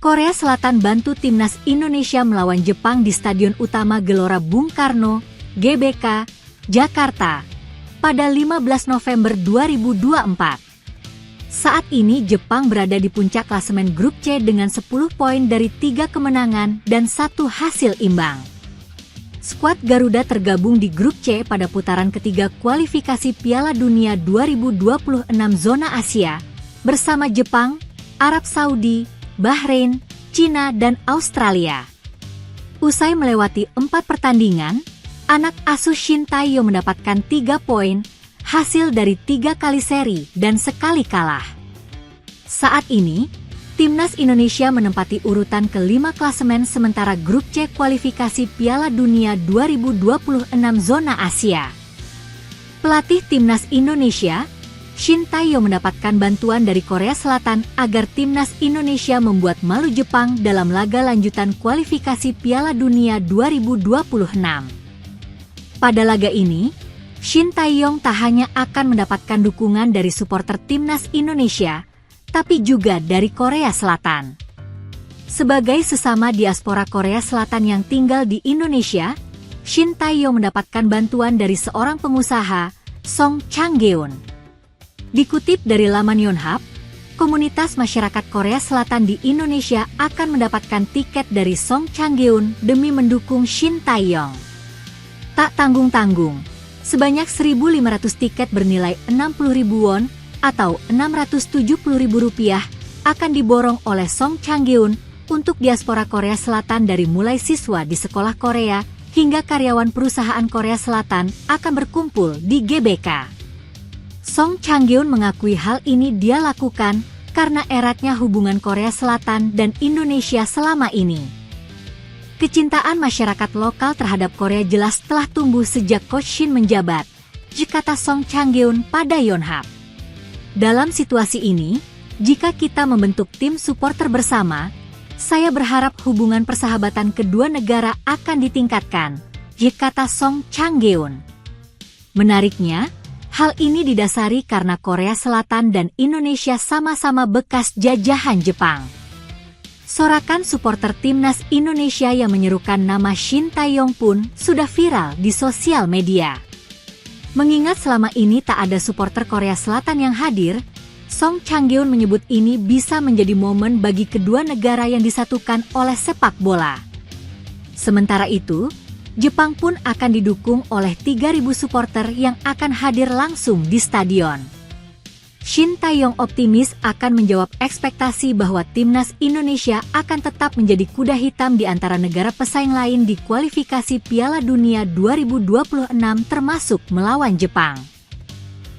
Korea Selatan bantu timnas Indonesia melawan Jepang di Stadion Utama Gelora Bung Karno, GBK, Jakarta, pada 15 November 2024. Saat ini Jepang berada di puncak klasemen grup C dengan 10 poin dari 3 kemenangan dan 1 hasil imbang. Skuad Garuda tergabung di grup C pada putaran ketiga kualifikasi Piala Dunia 2026 zona Asia, bersama Jepang, Arab Saudi, Bahrain, Cina, dan Australia. Usai melewati 4 pertandingan, anak asuh Shin Tae-yong mendapatkan 3 poin, hasil dari 3 kali seri dan sekali kalah. Saat ini, timnas Indonesia menempati urutan ke-5 klasemen sementara grup C kualifikasi Piala Dunia 2026 zona Asia. Pelatih timnas Indonesia, Shin Tae-yong mendapatkan bantuan dari Korea Selatan agar timnas Indonesia membuat malu Jepang dalam laga lanjutan kualifikasi Piala Dunia 2026. Pada laga ini, Shin Tae-yong tak hanya akan mendapatkan dukungan dari supporter timnas Indonesia, tapi juga dari Korea Selatan. Sebagai sesama diaspora Korea Selatan yang tinggal di Indonesia, Shin Tae-yong mendapatkan bantuan dari seorang pengusaha, Song Chang-geun. Dikutip dari laman Yonhap, komunitas masyarakat Korea Selatan di Indonesia akan mendapatkan tiket dari Song Chang-geun demi mendukung Shin Tae-yong. Tak tanggung-tanggung, sebanyak 1.500 tiket bernilai 60.000 won atau Rp670.000 akan diborong oleh Song Chang-geun untuk diaspora Korea Selatan dari mulai siswa di sekolah Korea hingga karyawan perusahaan Korea Selatan akan berkumpul di GBK. Song Chang-geun mengakui hal ini dia lakukan karena eratnya hubungan Korea Selatan dan Indonesia selama ini. Kecintaan masyarakat lokal terhadap Korea jelas telah tumbuh sejak Coach Shin menjabat, kata Song Chang-geun pada Yonhap. Dalam situasi ini, jika kita membentuk tim supporter bersama, saya berharap hubungan persahabatan kedua negara akan ditingkatkan, kata Song Chang-geun. Menariknya, hal ini didasari karena Korea Selatan dan Indonesia sama-sama bekas jajahan Jepang. Sorakan supporter timnas Indonesia yang menyerukan nama Shin Tae-yong pun sudah viral di sosial media. Mengingat selama ini tak ada supporter Korea Selatan yang hadir, Song Chang-geun menyebut ini bisa menjadi momen bagi kedua negara yang disatukan oleh sepak bola. Sementara itu, Jepang pun akan didukung oleh 3.000 supporter yang akan hadir langsung di stadion. Shin Tae-yong optimis akan menjawab ekspektasi bahwa timnas Indonesia akan tetap menjadi kuda hitam di antara negara pesaing lain di kualifikasi Piala Dunia 2026 termasuk melawan Jepang.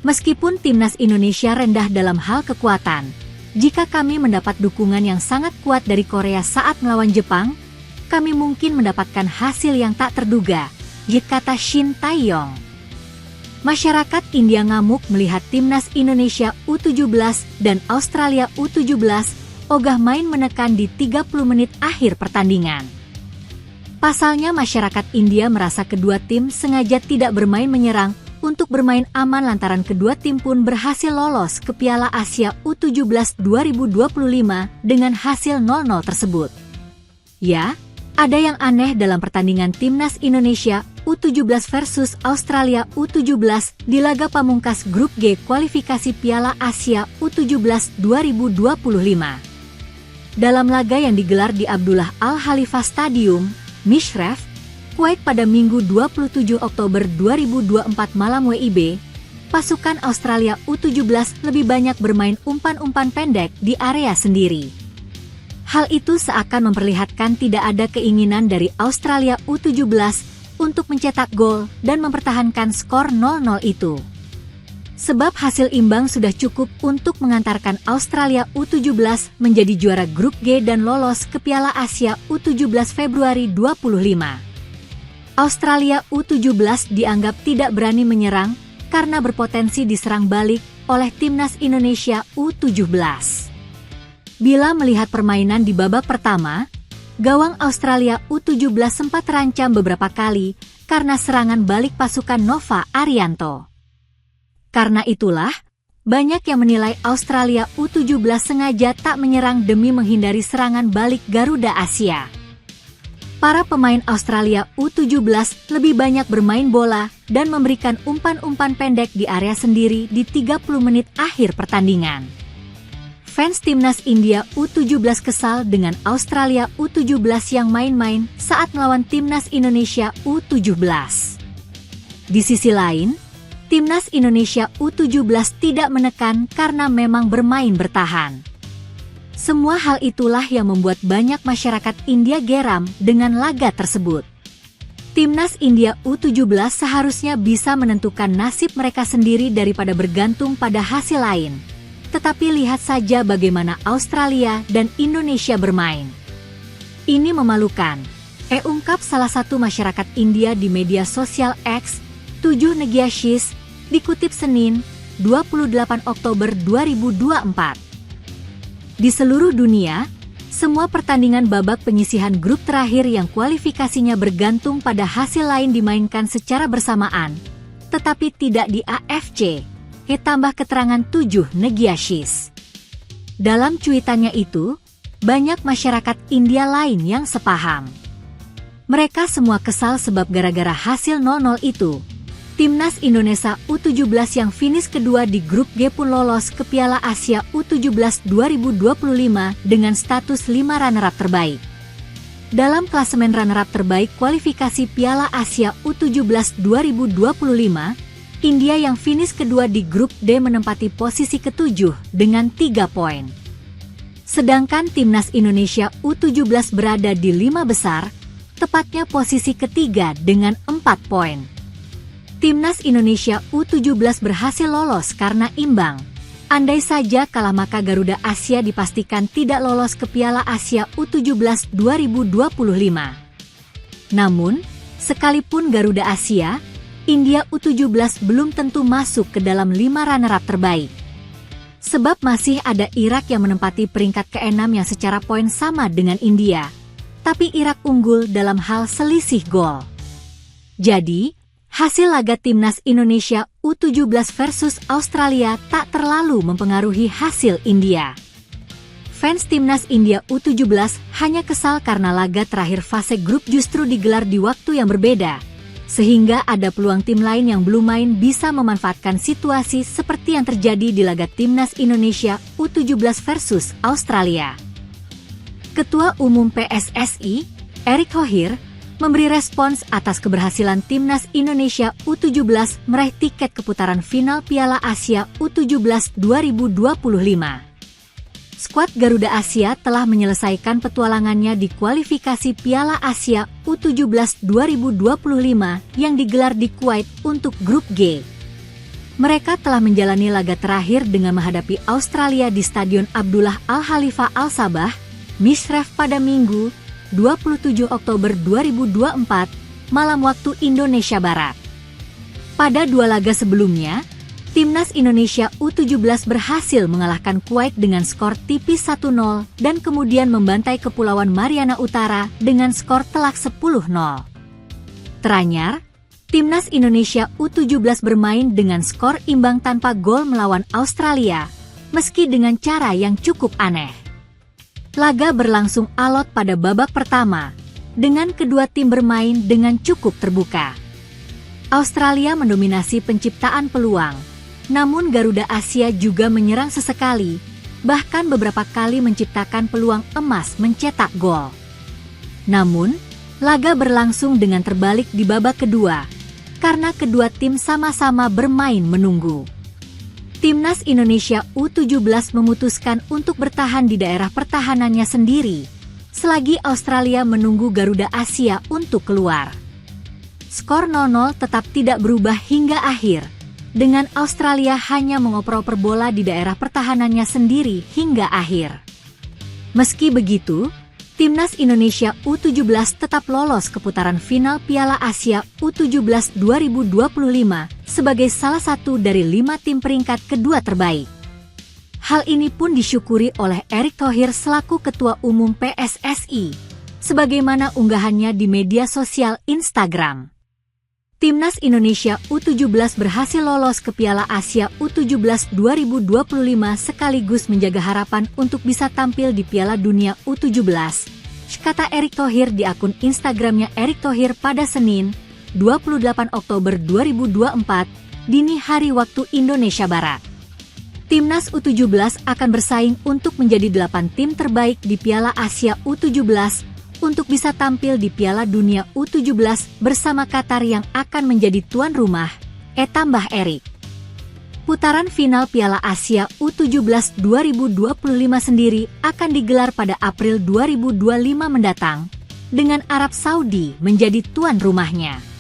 Meskipun timnas Indonesia rendah dalam hal kekuatan, jika kami mendapat dukungan yang sangat kuat dari Korea saat melawan Jepang, kami mungkin mendapatkan hasil yang tak terduga, kata Shin Tae-yong. Masyarakat India ngamuk melihat timnas Indonesia U17 dan Australia U17 ogah main menekan di 30 menit akhir pertandingan. Pasalnya masyarakat India merasa kedua tim sengaja tidak bermain menyerang untuk bermain aman lantaran kedua tim pun berhasil lolos ke Piala Asia U17 2025 dengan hasil 0-0 tersebut. Ya, ada yang aneh dalam pertandingan timnas Indonesia U17 versus Australia U17 di laga pamungkas grup G kualifikasi Piala Asia U17 2025. Dalam laga yang digelar di Abdullah Al Khalifa Stadium, Mishref, Kuwait pada Minggu 27 Oktober 2024 malam WIB, pasukan Australia U17 lebih banyak bermain umpan-umpan pendek di area sendiri. Hal itu seakan memperlihatkan tidak ada keinginan dari Australia U17 untuk mencetak gol dan mempertahankan skor 0-0 itu. Sebab hasil imbang sudah cukup untuk mengantarkan Australia U17 menjadi juara grup G dan lolos ke Piala Asia U17 Februari 25. Australia U17 dianggap tidak berani menyerang karena berpotensi diserang balik oleh timnas Indonesia U17. Bila melihat permainan di babak pertama, gawang Australia U17 sempat terancam beberapa kali karena serangan balik pasukan Nova Arianto. Karena itulah, banyak yang menilai Australia U17 sengaja tak menyerang demi menghindari serangan balik Garuda Asia. Para pemain Australia U17 lebih banyak bermain bola dan memberikan umpan-umpan pendek di area sendiri di 30 menit akhir pertandingan. Fans timnas India U17 kesal dengan Australia U17 yang main-main saat melawan timnas Indonesia U17. Di sisi lain, timnas Indonesia U17 tidak menekan karena memang bermain bertahan. Semua hal itulah yang membuat banyak masyarakat India geram dengan laga tersebut. Timnas India U17 seharusnya bisa menentukan nasib mereka sendiri daripada bergantung pada hasil lain. Tetapi lihat saja bagaimana Australia dan Indonesia bermain. Ini memalukan, ungkap salah satu masyarakat India di media sosial X, 7 Negiashis, dikutip Senin, 28 Oktober 2024. Di seluruh dunia, semua pertandingan babak penyisihan grup terakhir yang kualifikasinya bergantung pada hasil lain dimainkan secara bersamaan, tetapi tidak di AFC. Tambah keterangan 7 Negiashis. Dalam cuitannya itu, banyak masyarakat India lain yang sepaham. Mereka semua kesal sebab gara-gara hasil 0-0 itu, timnas Indonesia U17 yang finish kedua di grup G pun lolos ke Piala Asia U17 2025 dengan status 5 runner-up terbaik. Dalam klasemen runner-up terbaik kualifikasi Piala Asia U17 2025, India yang finish kedua di grup D menempati posisi ke-7 dengan 3 poin. Sedangkan timnas Indonesia U17 berada di 5 besar, tepatnya posisi ketiga dengan 4 poin. Timnas Indonesia U17 berhasil lolos karena imbang. Andai saja kalah maka Garuda Asia dipastikan tidak lolos ke Piala Asia U17 2025. Namun, sekalipun Garuda Asia, India U17 belum tentu masuk ke dalam 5 runner-up terbaik. Sebab masih ada Irak yang menempati peringkat ke-6 yang secara poin sama dengan India. Tapi Irak unggul dalam hal selisih gol. Jadi, hasil laga timnas Indonesia U17 versus Australia tak terlalu mempengaruhi hasil India. Fans timnas India U17 hanya kesal karena laga terakhir fase grup justru digelar di waktu yang berbeda, sehingga ada peluang tim lain yang belum main bisa memanfaatkan situasi seperti yang terjadi di laga timnas Indonesia U17 versus Australia. Ketua Umum PSSI, Erick Thohir, memberi respons atas keberhasilan timnas Indonesia U17 meraih tiket keputaran final Piala Asia U17 2025. Skuad Garuda Asia telah menyelesaikan petualangannya di kualifikasi Piala Asia U17 2025 yang digelar di Kuwait untuk grup G. Mereka telah menjalani laga terakhir dengan menghadapi Australia di Stadion Abdullah Al-Khalifa Al-Sabah, Mishref pada Minggu, 27 Oktober 2024, malam waktu Indonesia Barat. Pada 2 laga sebelumnya, timnas Indonesia U17 berhasil mengalahkan Kuwait dengan skor tipis 1-0 dan kemudian membantai Kepulauan Mariana Utara dengan skor telak 10-0. Teranyar, timnas Indonesia U17 bermain dengan skor imbang tanpa gol melawan Australia, meski dengan cara yang cukup aneh. Laga berlangsung alot pada babak pertama, dengan kedua tim bermain dengan cukup terbuka. Australia mendominasi penciptaan peluang, namun Garuda Asia juga menyerang sesekali, bahkan beberapa kali menciptakan peluang emas mencetak gol. Namun, laga berlangsung dengan terbalik di babak kedua, karena kedua tim sama-sama bermain menunggu. Timnas Indonesia U17 memutuskan untuk bertahan di daerah pertahanannya sendiri, selagi Australia menunggu Garuda Asia untuk keluar. Skor 0-0 tetap tidak berubah hingga akhir, dengan Australia hanya mengoper-oper bola di daerah pertahanannya sendiri hingga akhir. Meski begitu, timnas Indonesia U17 tetap lolos ke putaran final Piala Asia U17 2025 sebagai salah satu dari 5 tim peringkat kedua terbaik. Hal ini pun disyukuri oleh Erick Thohir selaku Ketua Umum PSSI, sebagaimana unggahannya di media sosial Instagram. Timnas Indonesia U17 berhasil lolos ke Piala Asia U17 2025 sekaligus menjaga harapan untuk bisa tampil di Piala Dunia U17, kata Erick Thohir di akun Instagramnya Erick Thohir pada Senin, 28 Oktober 2024, dini hari waktu Indonesia Barat. Timnas U17 akan bersaing untuk menjadi 8 tim terbaik di Piala Asia U17 untuk bisa tampil di Piala Dunia U17 bersama Qatar yang akan menjadi tuan rumah, tambah Erick. Putaran final Piala Asia U17 2025 sendiri akan digelar pada April 2025 mendatang, dengan Arab Saudi menjadi tuan rumahnya.